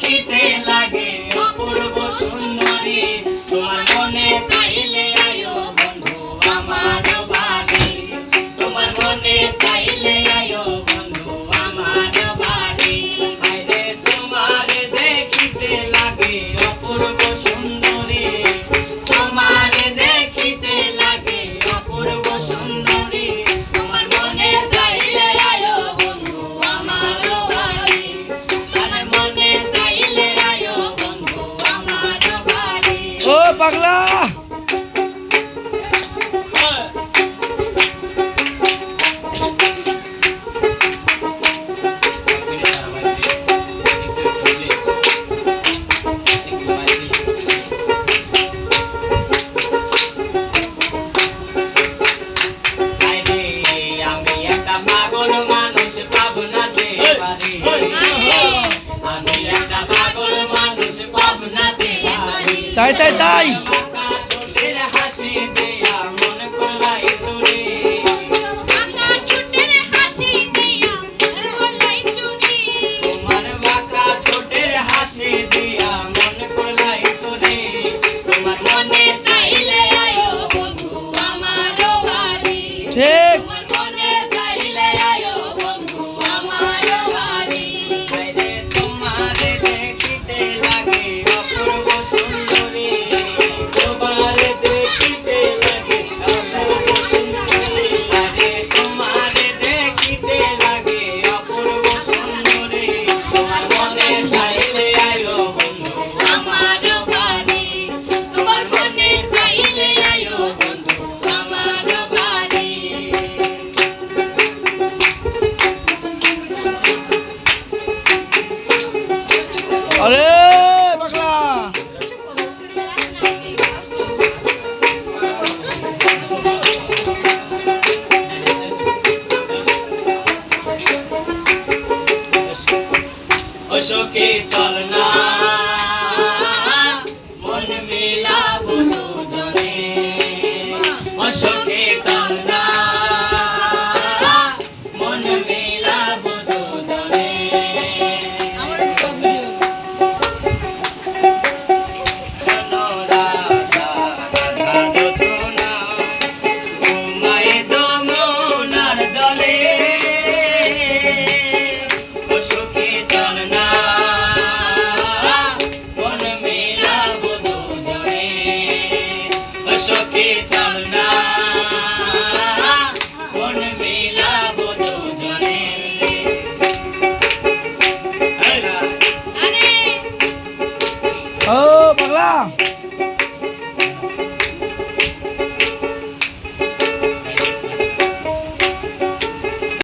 দেখিতে লাগে অপূর্ব সুন্দরী তোমার মনে চাইলে আয়ো বন্ধু আমার বাড়ি তোমার মনে চাইলে আয়ো বন্ধু আমার বাড়ি আরে তোমার দেখিতে লাগে অপূর্ব সুন্দরী তোমার দেখিতে লাগে অপূর্ব সুন্দরী তোমার মনে চাইলে আয়ো বন্ধু আমার বাড়ি তোমার মনে চাইলে আয়ো বন্ধু আমার বাড়ি ও পাগলা তাই তাই তাই ঠিক আরে পাগলা অশোকে চল না মন মিলাবো দুজনে অশোকে চল না মন মিলাবো দুজনে চলো রাধা রাধা রচনা ঘুমায় যমুনার জলে অশোকে চল না মন মিলাবো দুজনে অশোকে চল না মন মিলাবো দুজনে ও পাগলা